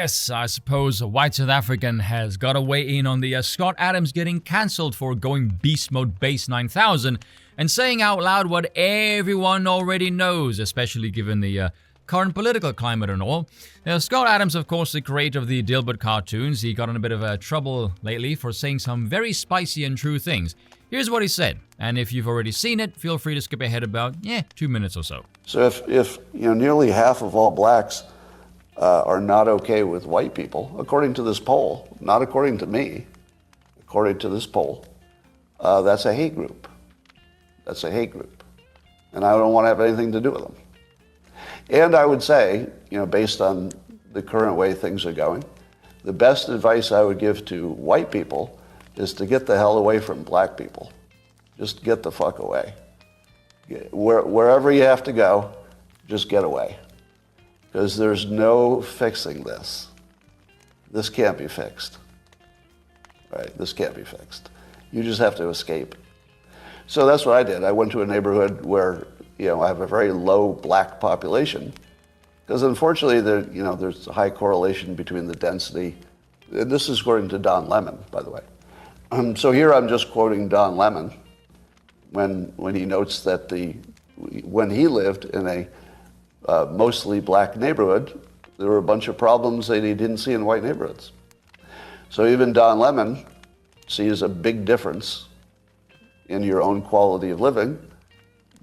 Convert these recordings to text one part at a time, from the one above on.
Yes, I suppose a white South African has got to weigh in on the Scott Adams getting cancelled for going beast mode base 9000 and saying out loud what everyone already knows, especially given the current political climate and all. Now, Scott Adams, of course, the creator of the Dilbert cartoons, he got in a bit of trouble lately for saying some very spicy and true things. Here's what he said, and if you've already seen it, feel free to skip ahead about, 2 minutes or so. So if nearly half of all blacks are not okay with white people, according to this poll, not according to me, according to this poll, that's a hate group. That's a hate group. And I don't want to have anything to do with them. And I would say, based on the current way things are going, the best advice I would give to white people is to get the hell away from black people. Just get the fuck away. Wherever you have to go, just get away. Because there's no fixing this. This can't be fixed. Right? This can't be fixed. You just have to escape. So that's what I did. I went to a neighborhood where, I have a very low black population. Because unfortunately, there's a high correlation between the density. And this is according to Don Lemon, by the way. So here I'm just quoting Don Lemon when he notes that when he lived in a mostly black neighborhood, there were a bunch of problems that he didn't see in white neighborhoods. So even Don Lemon sees a big difference in your own quality of living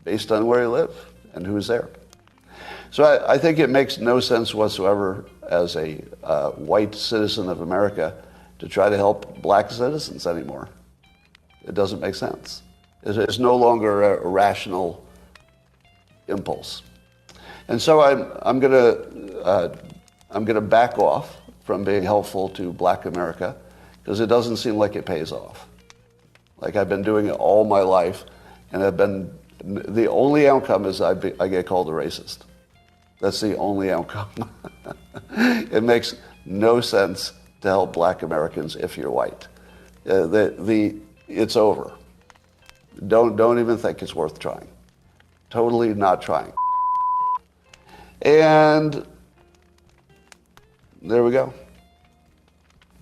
based on where you live and who's there. So I think it makes no sense whatsoever as a white citizen of America to try to help black citizens anymore. It doesn't make sense. It's no longer a rational impulse. And so I'm gonna back off from being helpful to black America because it doesn't seem like it pays off. Like I've been doing it all my life, and the only outcome is I get called a racist. That's the only outcome. It makes no sense to help black Americans if you're white. It's over. Don't even think it's worth trying. Totally not trying. And there we go.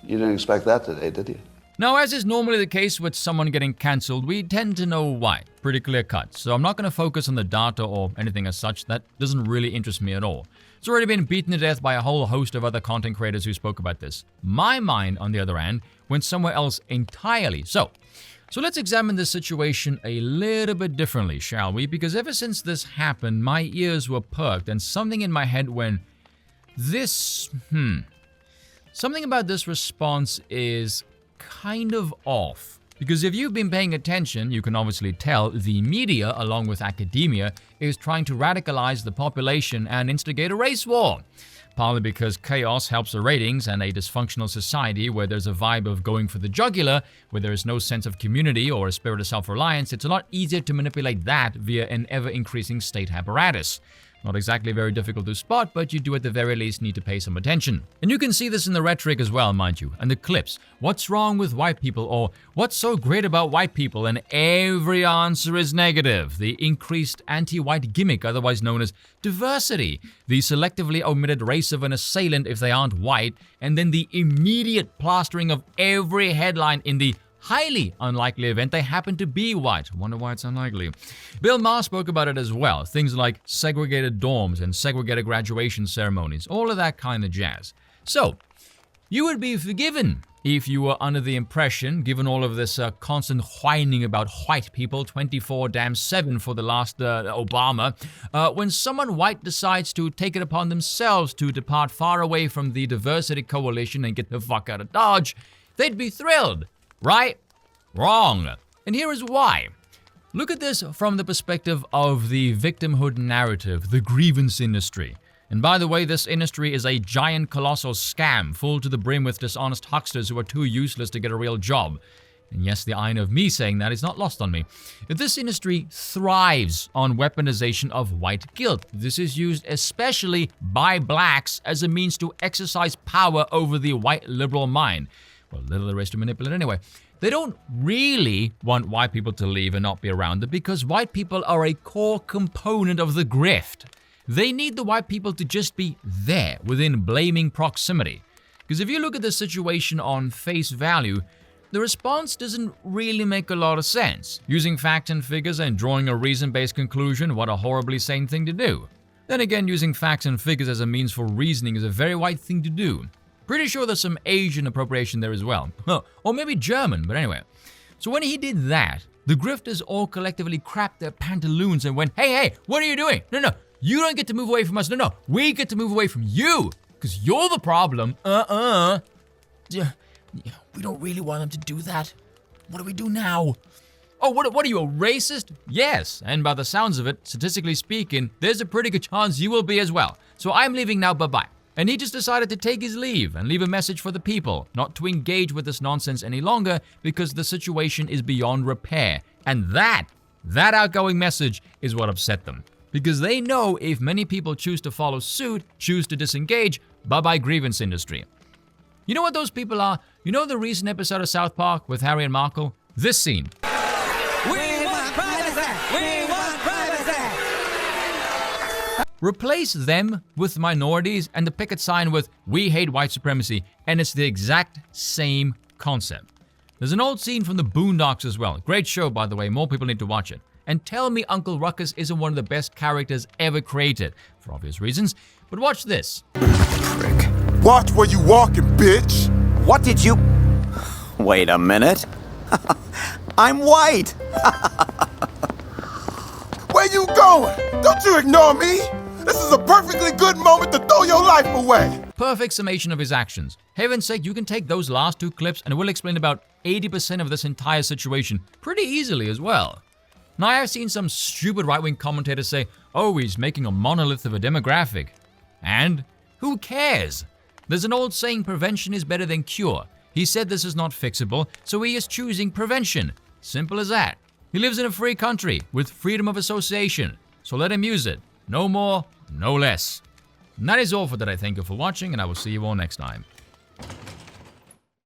You didn't expect that today, did you? Now, as is normally the case with someone getting cancelled, we tend to know why. Pretty clear cut. So I'm not going to focus on the data or anything as such. That doesn't really interest me at all. It's already been beaten to death by a whole host of other content creators who spoke about this. My mind, on the other hand, went somewhere else entirely. So let's examine this situation a little bit differently, shall we? Because ever since this happened, my ears were perked and something in my head went, something about this response is kind of off. Because if you've been paying attention, you can obviously tell the media, along with academia, is trying to radicalize the population and instigate a race war. Partly because chaos helps the ratings, and a dysfunctional society where there's a vibe of going for the jugular, where there is no sense of community or a spirit of self-reliance, it's a lot easier to manipulate that via an ever-increasing state apparatus. Not exactly very difficult to spot, but you do at the very least need to pay some attention. And you can see this in the rhetoric as well, mind you, and the clips. What's wrong with white people? Or what's so great about white people? And every answer is negative. The increased anti-white gimmick, otherwise known as diversity. The selectively omitted race of an assailant if they aren't white. And then the immediate plastering of every headline in the highly unlikely event they happen to be white. Wonder why it's unlikely. Bill Maher spoke about it as well. Things like segregated dorms and segregated graduation ceremonies. All of that kind of jazz. So, you would be forgiven if you were under the impression, given all of this constant whining about white people 24/7 for the last Obama, when someone white decides to take it upon themselves to depart far away from the diversity coalition and get the fuck out of Dodge, they'd be thrilled. Right? Wrong. And here is why. Look at this from the perspective of the victimhood narrative, the grievance industry. And by the way, this industry is a giant colossal scam, full to the brim with dishonest hucksters who are too useless to get a real job. And yes, the irony of me saying that is not lost on me. This industry thrives on weaponization of white guilt. This is used especially by blacks as a means to exercise power over the white liberal mind. Well, little the rest to manipulate anyway. They don't really want white people to leave and not be around them because white people are a core component of the grift. They need the white people to just be there within blaming proximity. Because if you look at the situation on face value, the response doesn't really make a lot of sense. Using facts and figures and drawing a reason-based conclusion, what a horribly sane thing to do. Then again, using facts and figures as a means for reasoning is a very white thing to do. Pretty sure there's some Asian appropriation there as well. Or maybe German, but anyway. So when he did that, the grifters all collectively crapped their pantaloons and went, hey, what are you doing? No, you don't get to move away from us. No, we get to move away from you, because you're the problem. We don't really want them to do that. What do we do now? Oh, what are you, a racist? Yes, and by the sounds of it, statistically speaking, there's a pretty good chance you will be as well. So I'm leaving now, bye-bye. And he just decided to take his leave and leave a message for the people, not to engage with this nonsense any longer because the situation is beyond repair. And that outgoing message is what upset them. Because they know if many people choose to follow suit, choose to disengage, bye-bye grievance industry. You know what those people are? You know the recent episode of South Park with Harry and Markle? This scene. We want privacy! We want privacy! Replace them with minorities and the picket sign with "We hate white supremacy," and it's the exact same concept. There's an old scene from the Boondocks as well. Great show, by the way. More people need to watch it. And tell me Uncle Ruckus isn't one of the best characters ever created, for obvious reasons. But watch this. Frick. Watch where you walking, bitch! What did you... Wait a minute. I'm white! Where you going? Don't you ignore me! This is a perfectly good moment to throw your life away! Perfect summation of his actions. Heaven's sake, you can take those last two clips and it will explain about 80% of this entire situation pretty easily as well. Now, I have seen some stupid right-wing commentators say, oh, he's making a monolith of a demographic. And who cares? There's an old saying, prevention is better than cure. He said this is not fixable, so he is choosing prevention. Simple as that. He lives in a free country with freedom of association, so let him use it. No more, no less. And that is all for today. Thank you for watching, and I will see you all next time.